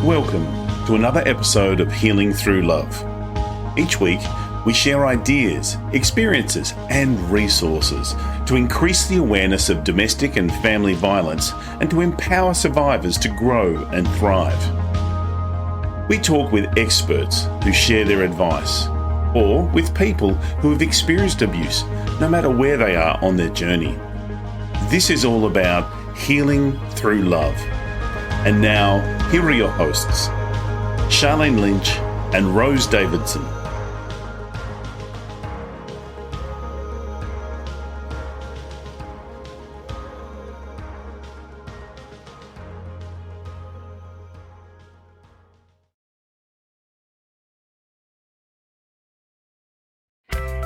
Welcome to another episode of Healing Through Love. Each week, we share ideas, experiences, and resources to increase the awareness of domestic and family violence and to empower survivors to grow and thrive. We talk with experts who share their advice, or with people who have experienced abuse, no matter where they are on their journey. This is all about healing through love. And now, here are your hosts, Sharlene Lynch and Rose Davidson.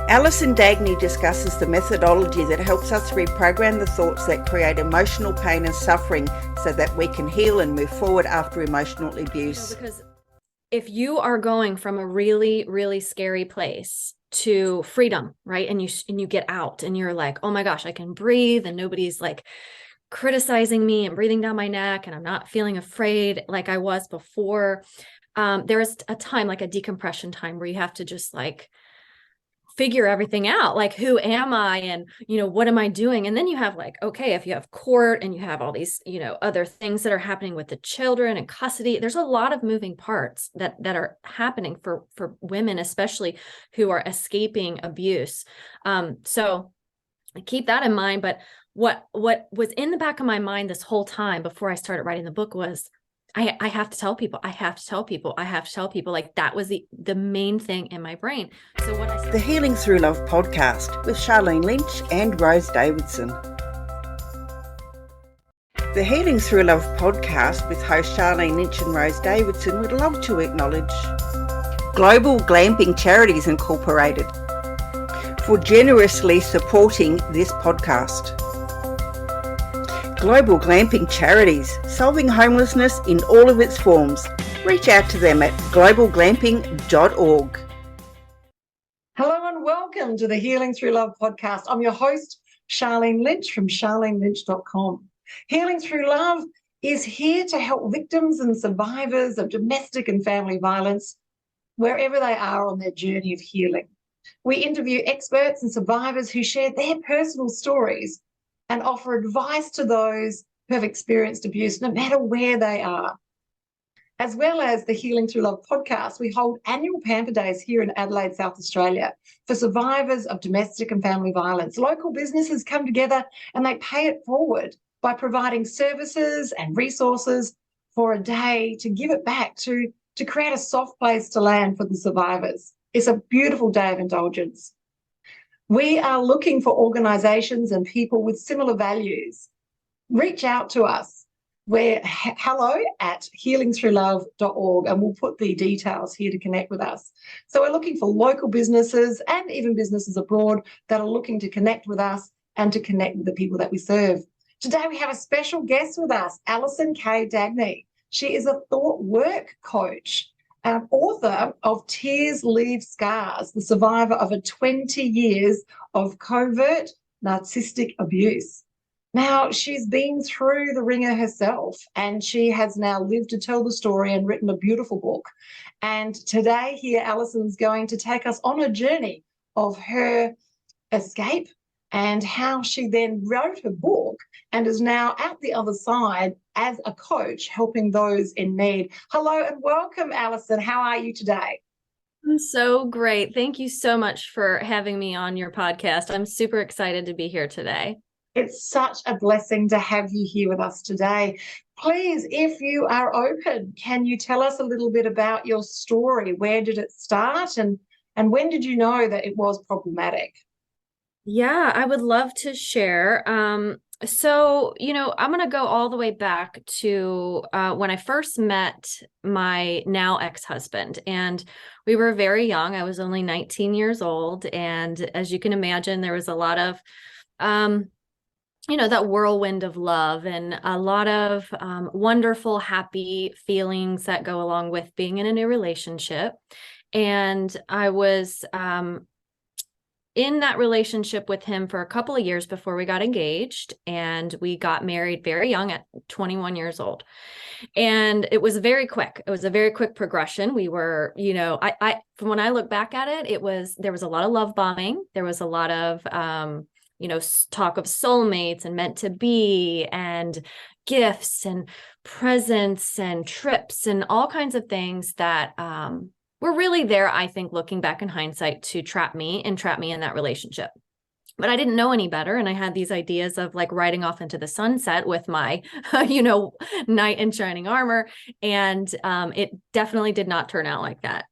Allison Dagney discusses the methodology that helps us reprogram the thoughts that create emotional pain and suffering so that we can heal and move forward after emotional abuse. Because if you are going from a really, really scary place to freedom, right? And you get out and you're like, oh my gosh, I can breathe and nobody's like criticizing me and breathing down my neck and I'm not feeling afraid like I was before. There is a time, like a decompression time, where you have to just like figure everything out, like, who am I? And, what am I doing? And then you have like, okay, if you have court and you have all these, other things that are happening with the children and custody, there's a lot of moving parts that are happening for women, especially who are escaping abuse. So keep that in mind. But what was in the back of my mind this whole time before I started writing the book was, I have to tell people, like that was the main thing in my brain. So what I said, the Healing Through Love podcast with Sharlene Lynch and Rose Davidson. The Healing Through Love podcast with host Sharlene Lynch and Rose Davidson would love to acknowledge Global Glamping Charities Incorporated for generously supporting this podcast. Global Glamping Charities, solving homelessness in all of its forms. Reach out to them at globalglamping.org. Hello and welcome to the Healing Through Love podcast. I'm your host, Sharlene Lynch from sharlenelynch.com. Healing Through Love is here to help victims and survivors of domestic and family violence wherever they are on their journey of healing. We interview experts and survivors who share their personal stories and offer advice to those who have experienced abuse, no matter where they are. As well as the Healing Through Love podcast, we hold annual pamper days here in Adelaide, South Australia, for survivors of domestic and family violence. Local businesses come together and they pay it forward by providing services and resources for a day to give it back, to create a soft place to land for the survivors. It's a beautiful day of indulgence. We are looking for organisations and people with similar values. Reach out to us. We're hello@healingthroughlove.org, and we'll put the details here to connect with us. So we're looking for local businesses and even businesses abroad that are looking to connect with us and to connect with the people that we serve. Today we have a special guest with us, Allison K. Dagney. She is a thought work coach, author of Tears Leave Scars, the survivor of a 20 years of covert narcissistic abuse. Now, she's been through the ringer herself, and she has now lived to tell the story and written a beautiful book. And today here, Allison's going to take us on a journey of her escape and how she then wrote her book and is now out the other side as a coach helping those in need. Hello and welcome, Allison. How are you today? I'm so great. Thank you so much for having me on your podcast. I'm super excited to be here today. It's such a blessing to have you here with us today. Please, if you are open, can you tell us a little bit about your story? Where did it start and when did you know that it was problematic? Yeah, I would love to share. So, I'm going to go all the way back to when I first met my now ex-husband, and we were very young. I was only 19 years old. And as you can imagine, there was a lot of, that whirlwind of love and a lot of wonderful, happy feelings that go along with being in a new relationship. And I was in that relationship with him for a couple of years before we got engaged, and we got married very young at 21 years old. And it was very quick. It was a very quick progression. We were, I from when I look back at it, there was a lot of love bombing. There was a lot of, talk of soulmates and meant to be and gifts and presents and trips and all kinds of things that, were really there, I think, looking back in hindsight, to trap me in that relationship. But I didn't know any better. And I had these ideas of like riding off into the sunset with my, knight in shining armor. And it definitely did not turn out like that.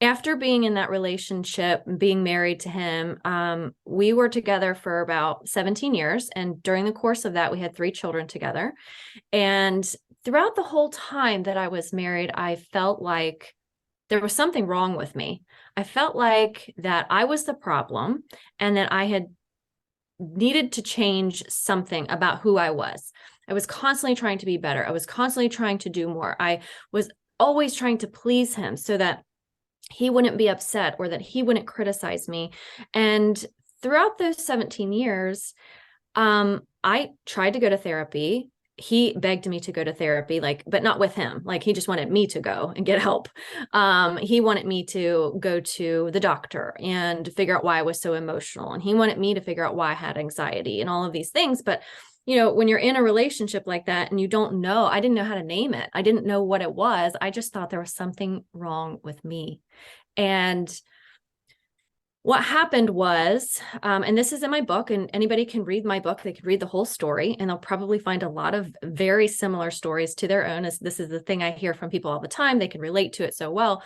After being in that relationship, being married to him, we were together for about 17 years. And during the course of that, we had 3 children together. And throughout the whole time that I was married, I felt like there was something wrong with me. I felt like that I was the problem and that I had needed to change something about who I was. I was constantly trying to be better. I was constantly trying to do more. I was always trying to please him so that he wouldn't be upset or that he wouldn't criticize me. And throughout those 17 years, I tried to go to therapy. He begged me to go to therapy, but not with him. Like, he just wanted me to go and get help. He wanted me to go to the doctor and figure out why I was so emotional. And he wanted me to figure out why I had anxiety and all of these things. But, when you're in a relationship like that and you don't know, I didn't know how to name it. I didn't know what it was. I just thought there was something wrong with me. And what happened was, and this is in my book, and anybody can read my book, they can read the whole story, and they'll probably find a lot of very similar stories to their own. As this is the thing I hear from people all the time. They can relate to it so well.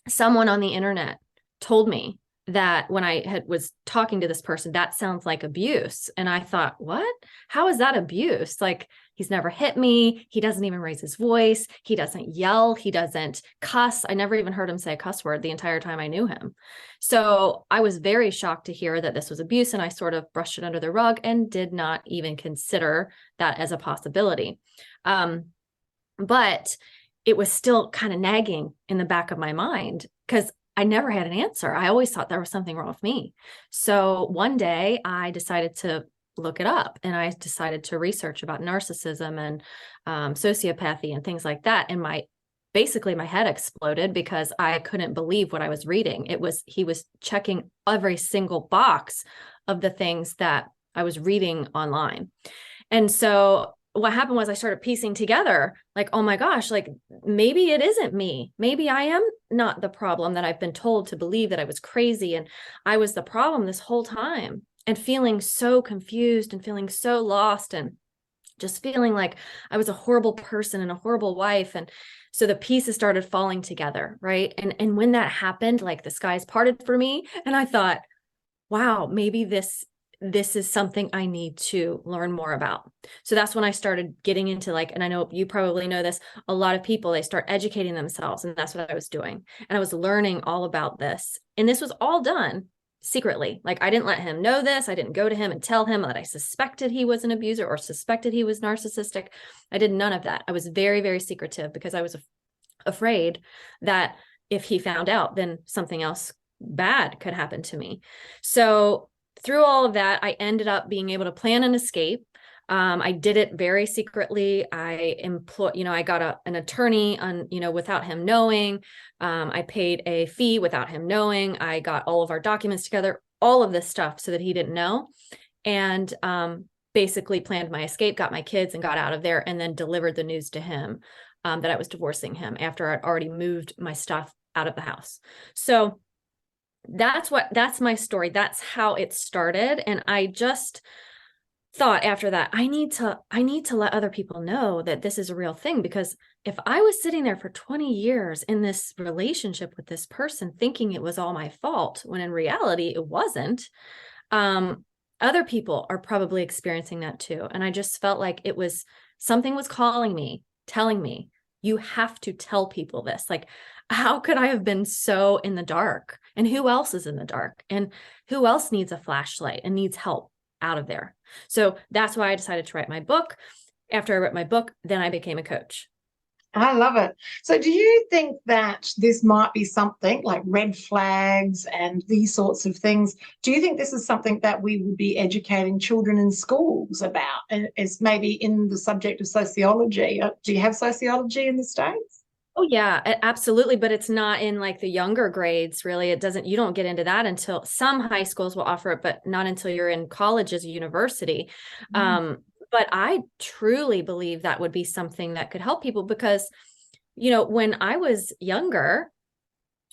Someone on the internet told me that when I was talking to this person, that sounds like abuse. And I thought, what? How is that abuse? Like, he's never hit me. He doesn't even raise his voice. He doesn't yell. He doesn't cuss. I never even heard him say a cuss word the entire time I knew him. So I was very shocked to hear that this was abuse. And I sort of brushed it under the rug and did not even consider that as a possibility. But it was still kind of nagging in the back of my mind because I never had an answer. I always thought there was something wrong with me. So one day I decided to look it up, and I decided to research about narcissism and sociopathy and things like that. And my head exploded because I couldn't believe what I was reading. He was checking every single box of the things that I was reading online. And so what happened was I started piecing together, like, oh my gosh, like, maybe it isn't me. Maybe I am not the problem that I've been told to believe, that I was crazy and I was the problem this whole time, and feeling so confused and feeling so lost and just feeling like I was a horrible person and a horrible wife. And so the pieces started falling together, right? And when that happened, like, the skies parted for me, and I thought, wow, maybe this is something I need to learn more about. So that's when I started getting into, like, and I know you probably know this, a lot of people, they start educating themselves, and that's what I was doing. And I was learning all about this. And this was all done secretly. Like, I didn't let him know this. I didn't go to him and tell him that I suspected he was an abuser or suspected he was narcissistic. I did none of that. I was very, very secretive because I was afraid that if he found out, then something else bad could happen to me. So through all of that, I ended up being able to plan an escape. I did it very secretly. I got an attorney without him knowing. I paid a fee without him knowing. I got all of our documents together, all of this stuff so that he didn't know. And basically planned my escape, got my kids and got out of there, and then delivered the news to him that I was divorcing him after I'd already moved my stuff out of the house. So that's my story. That's how it started. And I just thought after that, I need to let other people know that this is a real thing, because if I was sitting there for 20 years in this relationship with this person thinking it was all my fault, when in reality it wasn't, other people are probably experiencing that too. And I just felt like something was calling me, telling me, you have to tell people this. Like, how could I have been so in the dark? And who else is in the dark? And who else needs a flashlight and needs help out of there? So that's why I decided to write my book. After I wrote my book, then I became a coach. I love it. So do you think that this might be something like red flags and these sorts of things? Do you think this is something that we would be educating children in schools about, and as maybe in the subject of sociology? Do you have sociology in the States? Oh yeah, absolutely. But it's not in like the younger grades, really. You don't get into that until some high schools will offer it, but not until you're in college as a university. But I truly believe that would be something that could help people because, when I was younger,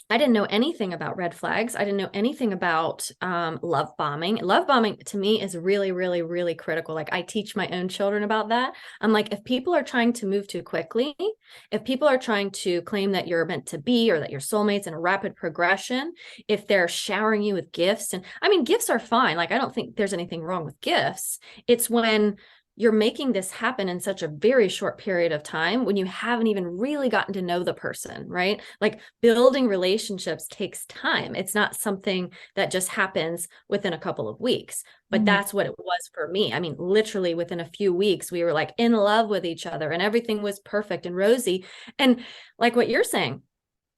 I didn't know anything about red flags. I didn't know anything about love bombing. Love bombing to me is really, really, really critical. Like I teach my own children about that. I'm like, if people are trying to move too quickly, if people are trying to claim that you're meant to be or that you're soulmates in a rapid progression, if they're showering you with gifts, and I mean, gifts are fine. Like I don't think there's anything wrong with gifts. It's when you're making this happen in such a very short period of time when you haven't even really gotten to know the person, right? Like building relationships takes time. It's not something that just happens within a couple of weeks, but that's what it was for me. I mean, literally within a few weeks, we were like in love with each other and everything was perfect and rosy. And like what you're saying,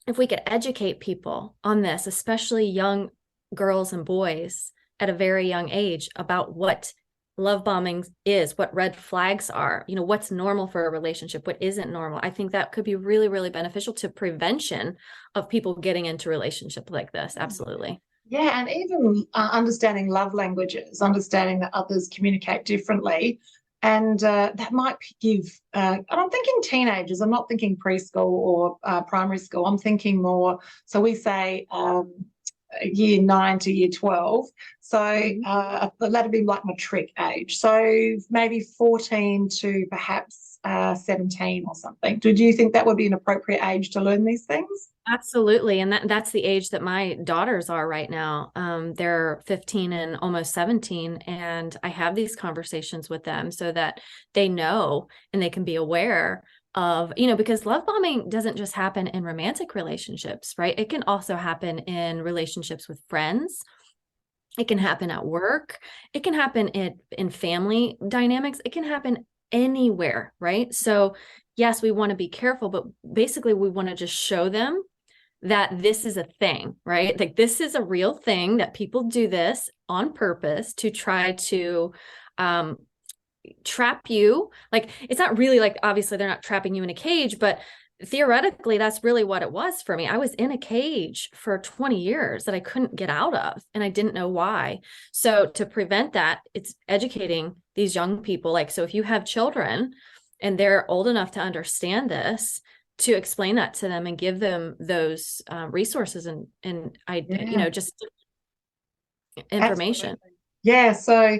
if we could educate people on this, especially young girls and boys at a very young age about what love bombing is, what red flags are, what's normal for a relationship, what isn't normal. I think that could be really, really beneficial to prevention of people getting into relationships like this. Absolutely. Yeah, and even understanding love languages, understanding that others communicate differently. And that might give, and I'm thinking teenagers, I'm not thinking preschool or primary school, I'm thinking more, so we say year 9 to year 12. So that'd be like matric age. So maybe 14 to perhaps 17 or something. Do you think that would be an appropriate age to learn these things? Absolutely. And that's the age that my daughters are right now. They're 15 and almost 17. And I have these conversations with them so that they know and they can be aware of, because love bombing doesn't just happen in romantic relationships, right? It can also happen in relationships with friends. It can happen at work. It can happen in family dynamics. It can happen anywhere, right? So yes, we want to be careful, but basically we want to just show them that this is a thing, right? Like this is a real thing, that people do this on purpose to try to trap you. Like it's not really like, obviously they're not trapping you in a cage, but theoretically that's really what it was for me. I was in a cage for 20 years that I couldn't get out of and I didn't know why. So to prevent that, it's educating these young people. Like, so if you have children and they're old enough to understand this, to explain that to them and give them those resources and just information. Absolutely. Yeah, so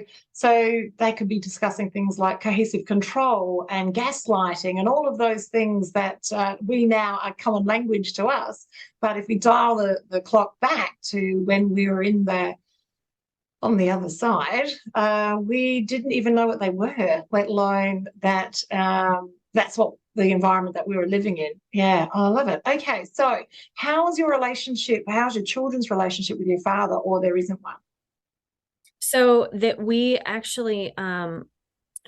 they could be discussing things like cohesive control and gaslighting and all of those things that we now are common language to us. But if we dial the clock back to when we were on the other side, we didn't even know what they were, let alone that that's what the environment that we were living in. Yeah, I love it. Okay, so how's your children's relationship with your father, or there isn't one? So that we actually have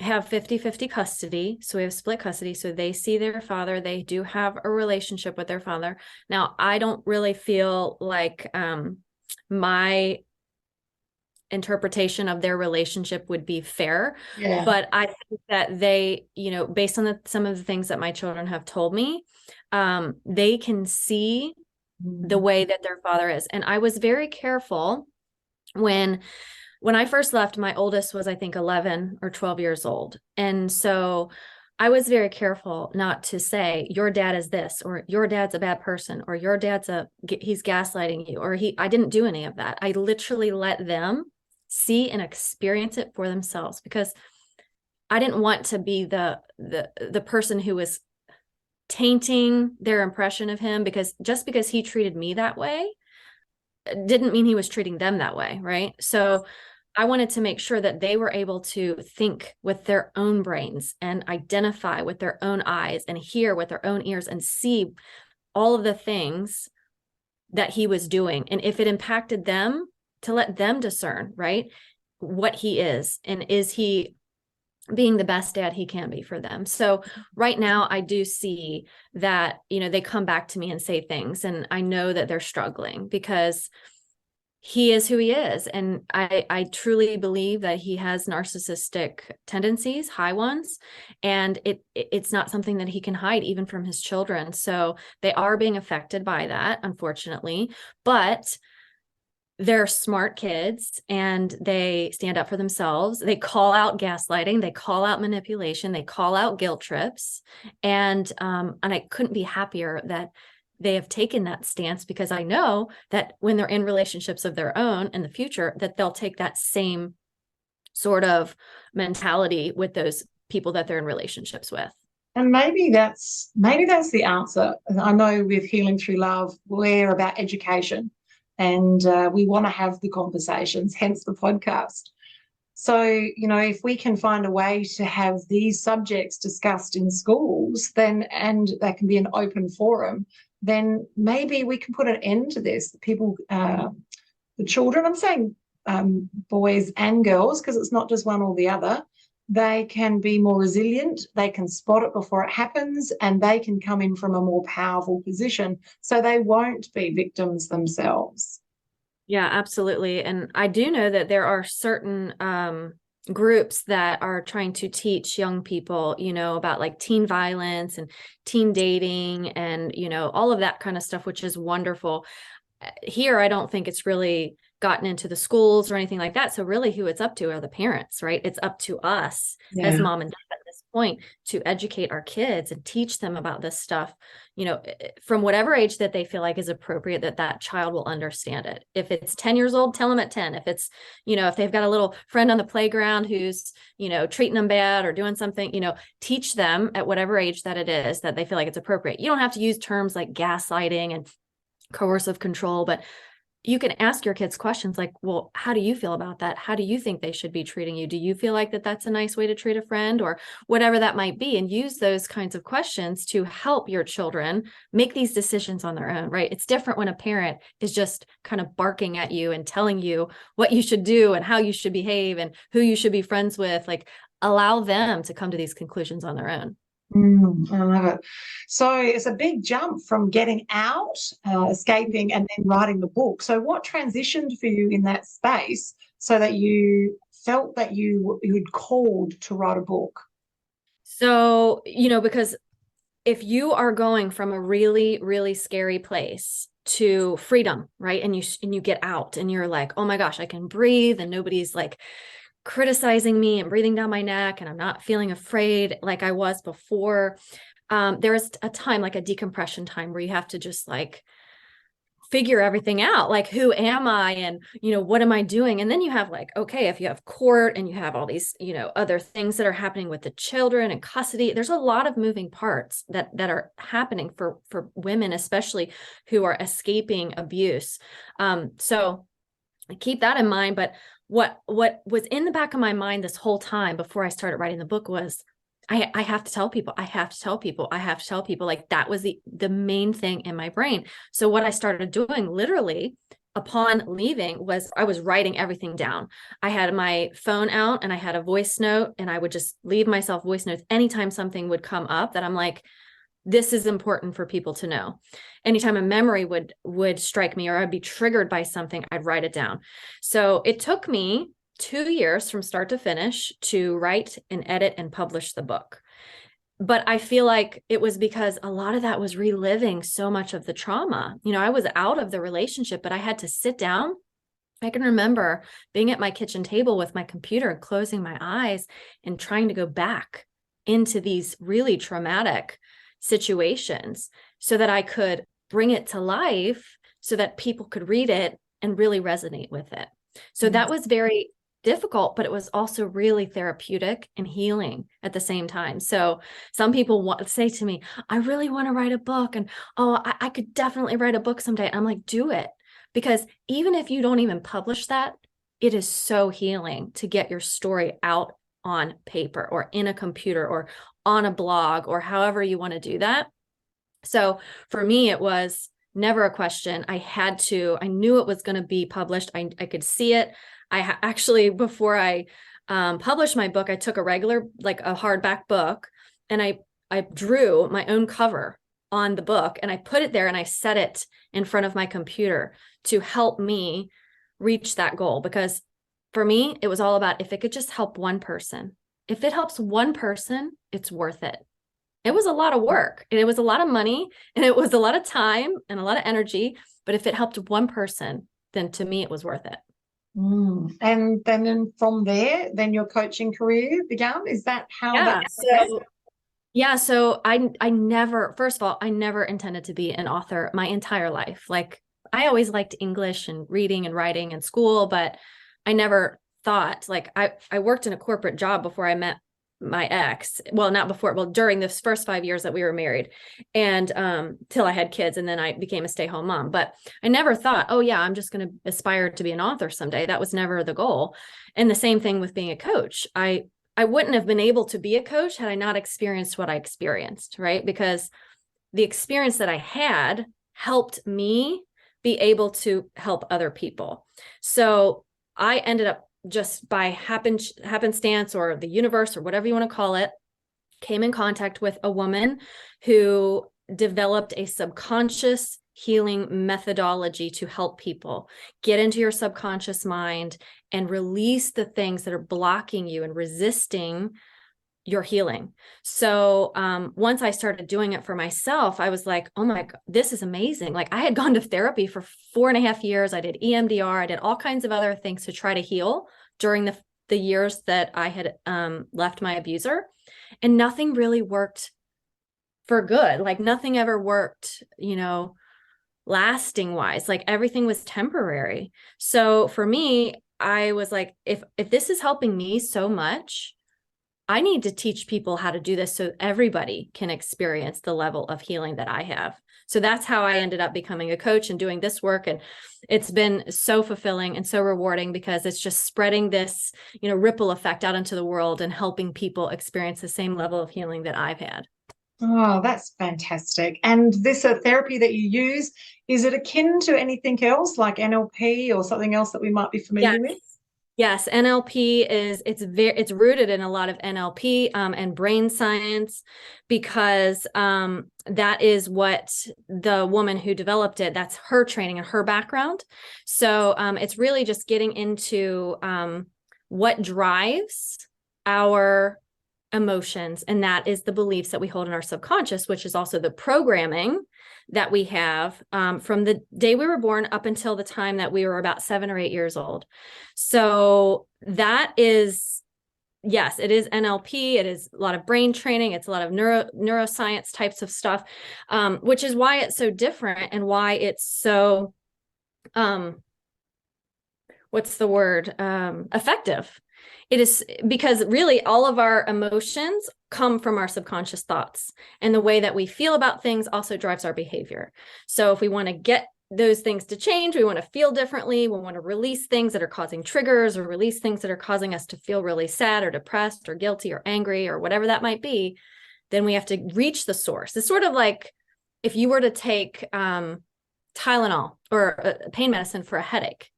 50-50 custody. So we have split custody. So they see their father. They do have a relationship with their father. Now, I don't really feel like my interpretation of their relationship would be fair. Yeah. But I think that they, based on some of the things that my children have told me, they can see the way that their father is. And I was very careful when I first left. My oldest was, I think, 11 or 12 years old. And so I was very careful not to say, your dad is this, or your dad's a bad person, or your dad's he's gaslighting you, or I didn't do any of that. I literally let them see and experience it for themselves, because I didn't want to be the person who was tainting their impression of him, because just because he treated me that way didn't mean he was treating them that way, right? So I wanted to make sure that they were able to think with their own brains and identify with their own eyes and hear with their own ears and see all of the things that he was doing. And if it impacted them, to let them discern, right, what he is. And is he being the best dad he can be for them. So right now I do see that, they come back to me and say things, and I know that they're struggling because he is who he is. And I truly believe that he has narcissistic tendencies, high ones, and it's not something that he can hide even from his children. So they are being affected by that, unfortunately, but they're smart kids and they stand up for themselves. They call out gaslighting, they call out manipulation, they call out guilt trips. And I couldn't be happier that they have taken that stance, because I know that when they're in relationships of their own in the future, that they'll take that same sort of mentality with those people that they're in relationships with. And maybe that's the answer. I know with Healing Through Love, we're about education, and we want to have the conversations, hence the podcast. So, if we can find a way to have these subjects discussed in schools, and that can be an open forum, then maybe we can put an end to this. People, the children, I'm saying boys and girls, because it's not just one or the other, they can be more resilient, they can spot it before it happens, and they can come in from a more powerful position, so they won't be victims themselves. Yeah, absolutely. And I do know that there are certain groups that are trying to teach young people, about like teen violence and teen dating and, all of that kind of stuff, which is wonderful. Here, I don't think it's really gotten into the schools or anything like that. So really who it's up to are the parents, right? It's up to us as mom and dad at this point to educate our kids and teach them about this stuff, from whatever age that they feel like is appropriate, that child will understand it. If it's 10 years old, tell them at 10. If it's, if they've got a little friend on the playground who's, treating them bad or doing something, teach them at whatever age that it is that they feel like it's appropriate. You don't have to use terms like gaslighting and coercive control, but you can ask your kids questions like, well, how do you feel about that? How do you think they should be treating you? Do you feel like that's a nice way to treat a friend, or whatever that might be? And use those kinds of questions to help your children make these decisions on their own, right? It's different when a parent is just kind of barking at you and telling you what you should do and how you should behave and who you should be friends with. Like, allow them to come to these conclusions on their own. I love it. So it's a big jump from getting out, escaping, and then writing the book. So what transitioned for you in that space so that you felt that you'd called to write a book? So, because if you are going from a really, really scary place to freedom, right? And you get out and you're like, oh my gosh, I can breathe and nobody's like criticizing me and breathing down my neck, and I'm not feeling afraid like I was before. There is a time, like a decompression time, where you have to just like figure everything out. Like, who am I? And, what am I doing? And then you have like, okay, if you have court and you have all these, other things that are happening with the children and custody, there's a lot of moving parts that are happening for women, especially who are escaping abuse. So keep that in mind. But what was in the back of my mind this whole time before I started writing the book was, I have to tell people, I have to tell people, I have to tell people. Like, that was the main thing in my brain. So what I started doing literally upon leaving was I was writing everything down. I had my phone out and I had a voice note, and I would just leave myself voice notes anytime something would come up that I'm like, this is important for people to know. Anytime a memory would strike me or I'd be triggered by something, I'd write it down. So it took me 2 years from start to finish to write and edit and publish the book. But I feel like it was because a lot of that was reliving so much of the trauma. I was out of the relationship, but I had to sit down. I can remember being at my kitchen table with my computer, closing my eyes and trying to go back into these really traumatic situations so that I could bring it to life so that people could read it and really resonate with it. So that was very difficult, but it was also really therapeutic and healing at the same time. So some people say to me, I really want to write a book, and I could definitely write a book someday. I'm like, do it. Because even if you don't even publish that, it is so healing to get your story out on paper or in a computer or on a blog or however you want to do that. So for me, it was never a question. I knew it was going to be published. I could see it. Actually, before I published my book, I took a regular, like a hardback book, and I drew my own cover on the book, and I put it there, and I set it in front of my computer to help me reach that goal. Because for me, it was all about, if it could just help one person, if it helps one person, it's worth it. It was a lot of work, and it was a lot of money, and it was a lot of time and a lot of energy. But if it helped one person, then to me, it was worth it. And then from there, then your coaching career began. Is that how that? So I never, first of all, I never intended to be an author my entire life. Like, I always liked English and reading and writing in school, but I never thought, like, I worked in a corporate job before I met my ex. Well, not before, well, during the first 5 years that we were married, and till I had kids, and then I became a stay-home mom. But I never thought, oh yeah, I'm just going to aspire to be an author someday. That was never the goal. And the same thing with being a coach. I wouldn't have been able to be a coach had I not experienced what I experienced, right? Because the experience that I had helped me be able to help other people. So I ended up, just by happenstance, or the universe, or whatever you want to call it, came in contact with a woman who developed a subconscious healing methodology to help people get into your subconscious mind and release the things that are blocking you and resisting your healing. So once I started doing it for myself, I was like, oh my God, this is amazing. Like, I had gone to therapy for 4.5 years. I did EMDR. I did all kinds of other things to try to heal during the years that I had left my abuser. And nothing really worked for good. Like, nothing ever worked, lasting wise. Like, everything was temporary. So for me, I was like, if this is helping me so much, I need to teach people how to do this so everybody can experience the level of healing that I have. So that's how I ended up becoming a coach and doing this work. And it's been so fulfilling and so rewarding, because it's just spreading this, ripple effect out into the world and helping people experience the same level of healing that I've had. Oh, that's fantastic. And this therapy that you use, is it akin to anything else like NLP or something else that we might be familiar with? Yes, NLP it's rooted in a lot of NLP and brain science, because that is what the woman who developed it, that's her training and her background. So it's really just getting into what drives our emotions, and that is the beliefs that we hold in our subconscious, which is also the programming that we have from the day we were born up until the time that we were about 7 or 8 years old. So that is, yes, it is NLP. It is a lot of brain training. It's a lot of neuroscience types of stuff, which is why it's so different, and why it's so, what's the word? Effective. It is because really all of our emotions come from our subconscious thoughts, and the way that we feel about things also drives our behavior. So if we want to get those things to change, we want to feel differently, we want to release things that are causing triggers, or release things that are causing us to feel really sad or depressed or guilty or angry or whatever that might be, then we have to reach the source. It's sort of like if you were to take Tylenol or a pain medicine for a headache.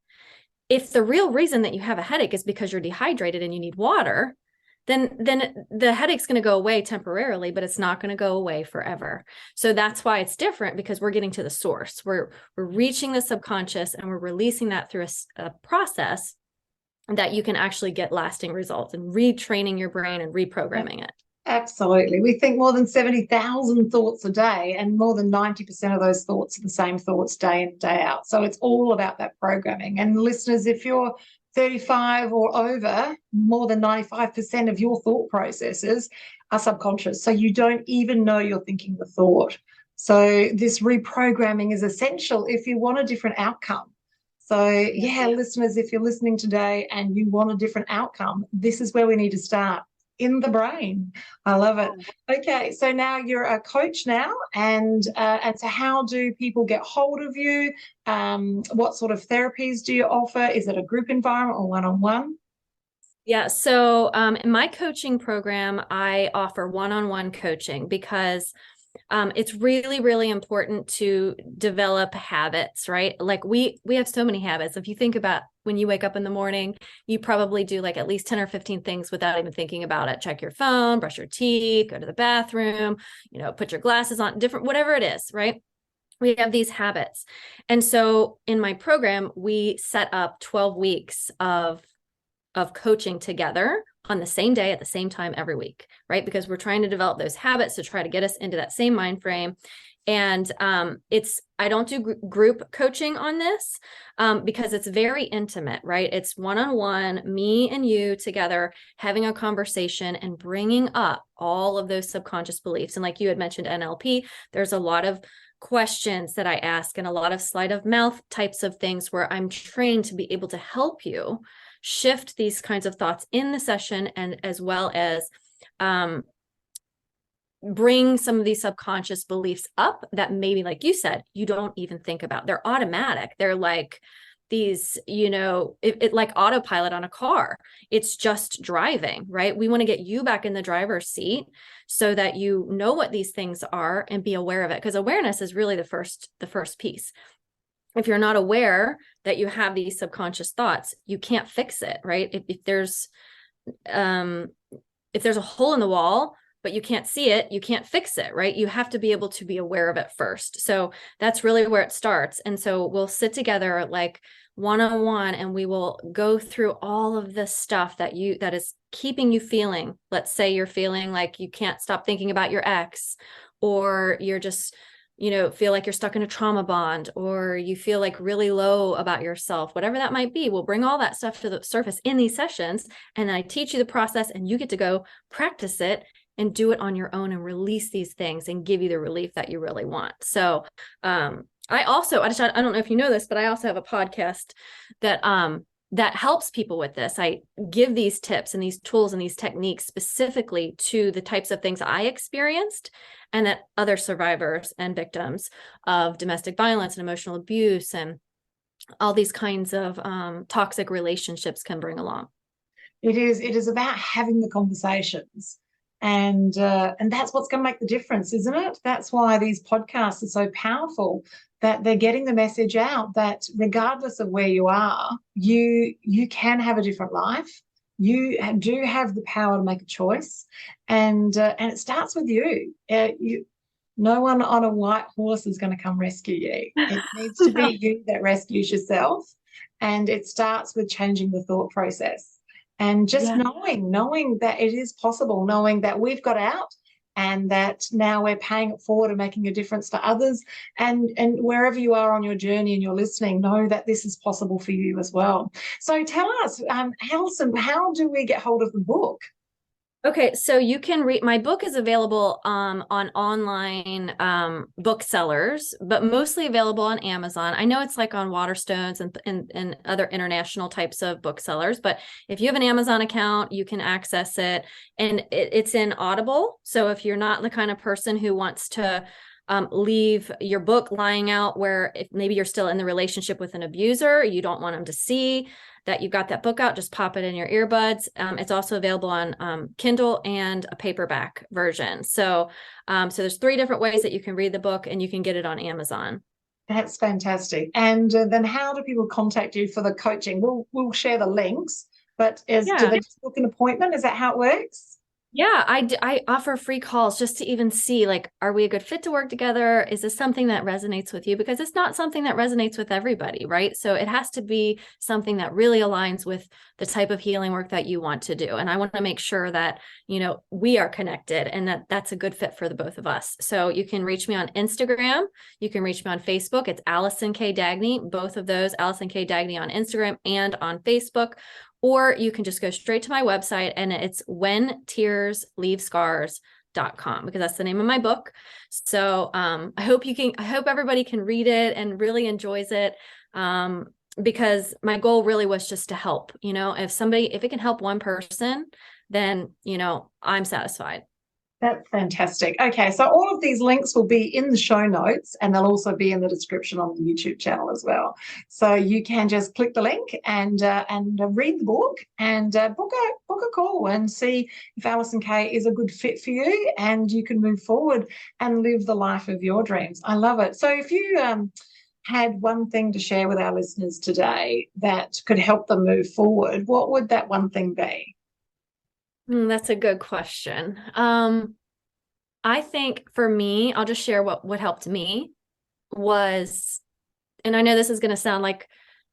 If the real reason that you have a headache is because you're dehydrated and you need water, then the headache's going to go away temporarily, but it's not going to go away forever. So that's why it's different, because we're getting to the source. We're reaching the subconscious, and we're releasing that through a process that you can actually get lasting results, and retraining your brain and reprogramming it. Absolutely. We think more than 70,000 thoughts a day, and more than 90% of those thoughts are the same thoughts day in, day out. So it's all about that programming. And listeners, if you're 35 or over, more than 95% of your thought processes are subconscious. So you don't even know you're thinking the thought. So this reprogramming is essential if you want a different outcome. So yeah, listeners, if you're listening today and you want a different outcome, this is where we need to start. In the brain. I love it. Okay, so now you're a coach now, and so how do people get hold of you? What sort of therapies do you offer? Is it a group environment or one-on-one? Yeah, so in my coaching program, I offer one-on-one coaching, because it's really, really important to develop habits, right? Like we have so many habits. If you think about when you wake up in the morning, you probably do like at least 10 or 15 things without even thinking about it. Check your phone, brush your teeth, go to the bathroom, put your glasses on, different, whatever it is, right? We have these habits. And so in my program, we set up 12 weeks of coaching together on the same day at the same time every week, right? Because we're trying to develop those habits to try to get us into that same mind frame. And I don't do group coaching on this because it's very intimate, right? It's one-on-one, me and you together having a conversation and bringing up all of those subconscious beliefs. And like you had mentioned NLP, there's a lot of questions that I ask and a lot of sleight of mouth types of things where I'm trained to be able to help you shift these kinds of thoughts in the session, and as well as bring some of these subconscious beliefs up that maybe, like you said, you don't even think about. They're automatic. They're like these, it like autopilot on a car. It's just driving, right? We want to get you back in the driver's seat so that you know what these things are and be aware of it. Because awareness is really the first piece. If you're not aware that you have these subconscious thoughts, you can't fix it, right? If there's a hole in the wall, but you can't see it, you can't fix it, right? You have to be able to be aware of it first. So that's really where it starts. And so we'll sit together like one-on-one, and we will go through all of this stuff that is keeping you feeling. Let's say you're feeling like you can't stop thinking about your ex, or you're just feel like you're stuck in a trauma bond, or you feel like really low about yourself, whatever that might be. We'll bring all that stuff to the surface in these sessions. And then I teach you the process, and you get to go practice it and do it on your own and release these things and give you the relief that you really want. So, I don't know if you know this, but I also have a podcast that helps people with this. I give these tips and these tools and these techniques specifically to the types of things I experienced, and that other survivors and victims of domestic violence and emotional abuse and all these kinds of toxic relationships can bring along. It is about having the conversations. And that's what's going to make the difference, isn't it? That's why these podcasts are so powerful, that they're getting the message out that regardless of where you are, you can have a different life. You do have the power to make a choice, and it starts with you. No one on a white horse is going to come rescue you. It needs to be you that rescues yourself, and it starts with changing the thought process. And just knowing that it is possible, knowing that we've got out, and that now we're paying it forward and making a difference to others. And wherever you are on your journey and you're listening, know that this is possible for you as well. So tell us, Allison, how do we get hold of the book? Okay, so you can read, my book is available on online booksellers, but mostly available on Amazon. I know it's like on Waterstones and other international types of booksellers, but if you have an Amazon account, you can access it, and it's in Audible. So if you're not the kind of person who wants to leave your book lying out where if maybe you're still in the relationship with an abuser, you don't want them to see that you got that book out, just pop it in your earbuds. It's also available on Kindle and a paperback version. So there's 3 different ways that you can read the book, and you can get it on Amazon. That's fantastic. And then how do people contact you for the coaching? We'll share the links, but do they just book an appointment? Is that how it works? Yeah, I offer free calls just to even see, like, are we a good fit to work together? Is this something that resonates with you? Because it's not something that resonates with everybody, right? So it has to be something that really aligns with the type of healing work that you want to do. And I want to make sure that, we are connected and that that's a good fit for the both of us. So you can reach me on Instagram. You can reach me on Facebook. It's Allison K. Dagney, both of those, Allison K. Dagney on Instagram and on Facebook. Or you can just go straight to my website, and it's whentearsleavescars.com, because that's the name of my book. So I hope everybody can read it and really enjoys it. Because my goal really was just to help, if it can help one person, then, I'm satisfied. That's fantastic. Okay, so all of these links will be in the show notes, and they'll also be in the description on the YouTube channel as well. So you can just click the link and read the book and book a call and see if Allison Kay is a good fit for you, and you can move forward and live the life of your dreams. I love it. So if you had one thing to share with our listeners today that could help them move forward, what would that one thing be? That's a good question. I think for me, I'll just share what helped me was, and I know this is going to sound like,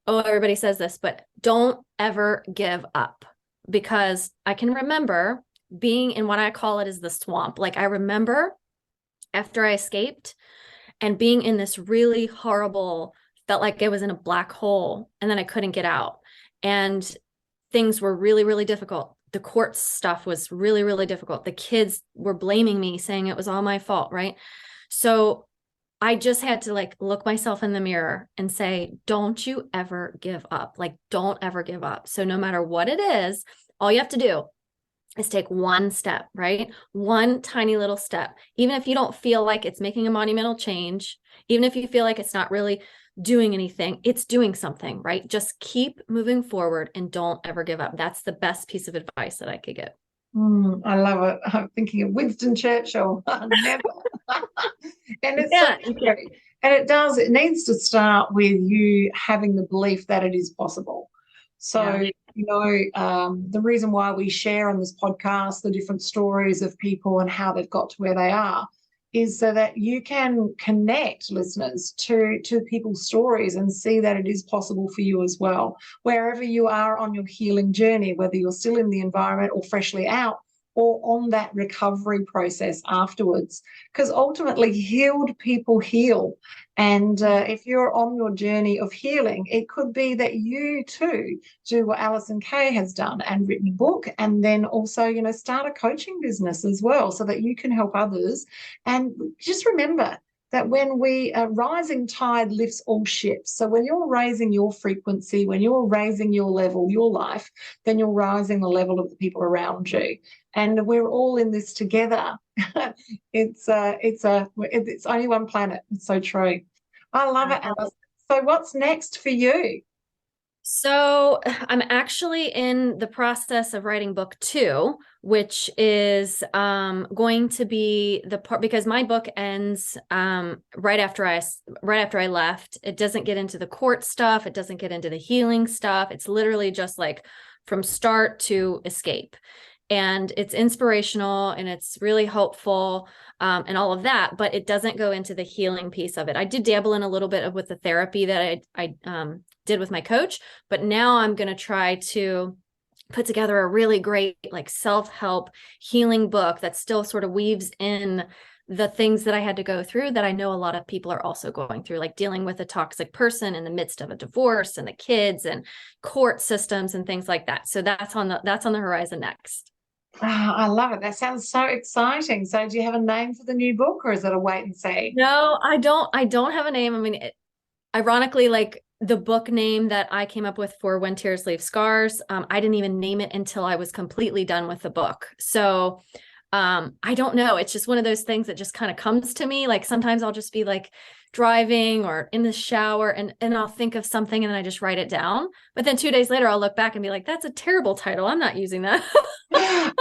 oh, everybody says this, but don't ever give up, because I can remember being in what I call it is the swamp. Like I remember after I escaped and being in this really horrible, felt like I was in a black hole and then I couldn't get out. And things were really, really difficult. The court stuff was really, really difficult. The kids were blaming me, saying it was all my fault, right? So I just had to like look myself in the mirror and say, don't you ever give up. Like, don't ever give up. So no matter what it is, all you have to do is take one step, right? One tiny little step. Even if you don't feel like it's making a monumental change, even if you feel like it's not really doing anything, it's doing something, right? Just keep moving forward and don't ever give up. That's the best piece of advice that I could give. I love it. I'm thinking of Winston Churchill. Never. And it's so true. And it needs to start with you having the belief that it is possible. So, the reason why we share on this podcast the different stories of people and how they've got to where they are is so that you can connect listeners to people's stories and see that it is possible for you as well. Wherever you are on your healing journey, whether you're still in the environment or freshly out, or on that recovery process afterwards, because ultimately healed people heal. And if you're on your journey of healing, it could be that you too do what Allison Kay has done and written a book, and then also, start a coaching business as well so that you can help others. And just remember that when rising tide lifts all ships. So when you're raising your frequency, when you're raising your level, your life, then you're rising the level of the people around you. And we're all in this together. It's only one planet. It's so true. I love it, Alice. So what's next for you? So I'm actually in the process of writing book 2, which is going to be the part, because my book ends right after I left. It doesn't get into the court stuff. It doesn't get into the healing stuff. It's literally just like from start to escape. And it's inspirational and it's really hopeful and all of that, but it doesn't go into the healing piece of it. I did dabble in a little bit with the therapy that I did with my coach, but now I'm going to try to put together a really great like self-help healing book that still sort of weaves in the things that I had to go through that I know a lot of people are also going through, like dealing with a toxic person in the midst of a divorce and the kids and court systems and things like that. So that's on the horizon next. Oh, I love it. That sounds so exciting. So do you have a name for the new book, or is it a wait and see? No, I don't have a name. I mean, ironically, like the book name that I came up with for When Tears Leave Scars, I didn't even name it until I was completely done with the book. So I don't know. It's just one of those things that just kind of comes to me. Like sometimes I'll just be like driving or in the shower and I'll think of something and then I just write it down. But then 2 days later, I'll look back and be like, that's a terrible title. I'm not using that.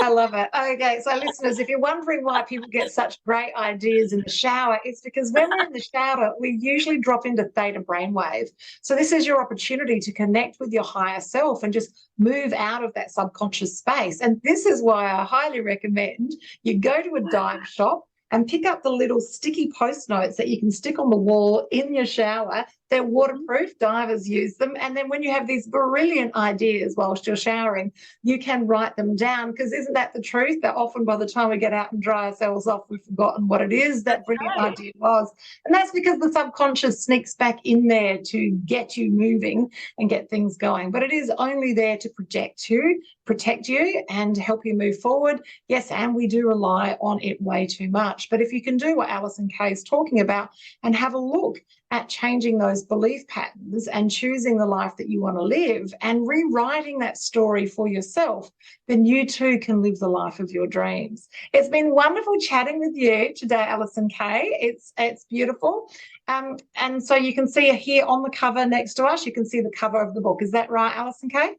I love it. Okay, so listeners, if you're wondering why people get such great ideas in the shower, it's because when we're in the shower, we usually drop into theta brainwave. So this is your opportunity to connect with your higher self and just move out of that subconscious space. And this is why I highly recommend you go to a dive shop and pick up the little sticky post notes that you can stick on the wall in your shower. They're waterproof, divers use them. And then when you have these brilliant ideas whilst you're showering, you can write them down, because isn't that the truth? That often by the time we get out and dry ourselves off, we've forgotten what it is that brilliant idea was. And that's because the subconscious sneaks back in there to get you moving and get things going. But it is only there to protect you, protect you and help you move forward. Yes, and we do rely on it way too much. But if you can do what Allison Kay is talking about and have a look at changing those belief patterns and choosing the life that you want to live and rewriting that story for yourself, then you too can live the life of your dreams. It's been wonderful chatting with you today, Allison Kay. It's beautiful. And so you can see here on the cover next to us, you can see the cover of the book. Is that right, Allison Kay?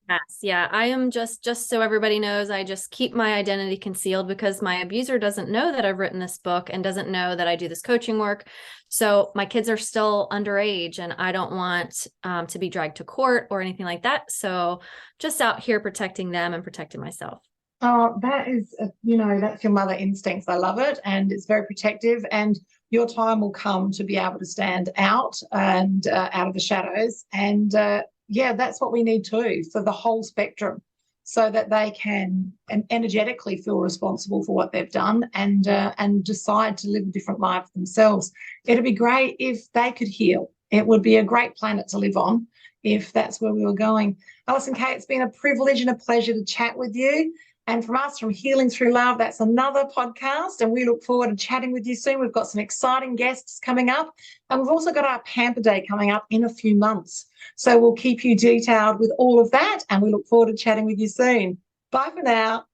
Yes. Yeah. I am just so everybody knows, I just keep my identity concealed because my abuser doesn't know that I've written this book and doesn't know that I do this coaching work. So my kids are still underage and I don't want to be dragged to court or anything like that. So just out here protecting them and protecting myself. Oh, that is, that's your mother instincts. I love it. And it's very protective. And your time will come to be able to stand out and out of the shadows. And that's what we need too, for the whole spectrum, so that they can energetically feel responsible for what they've done and decide to live a different life themselves. It'd be great if they could heal. It would be a great planet to live on if that's where we were going. Allison Kay, it's been a privilege and a pleasure to chat with you. And from us, from Healing Through Love, that's another podcast, and we look forward to chatting with you soon. We've got some exciting guests coming up, and we've also got our Pamper Day coming up in a few months. So we'll keep you detailed with all of that, and we look forward to chatting with you soon. Bye for now.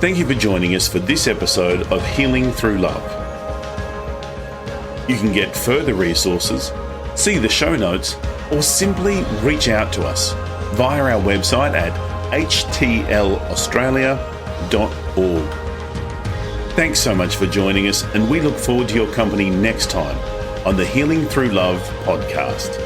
Thank you for joining us for this episode of Healing Through Love. You can get further resources, see the show notes, or simply reach out to us via our website at htlaustralia.org. Thanks so much for joining us, and we look forward to your company next time on the Healing Through Love podcast.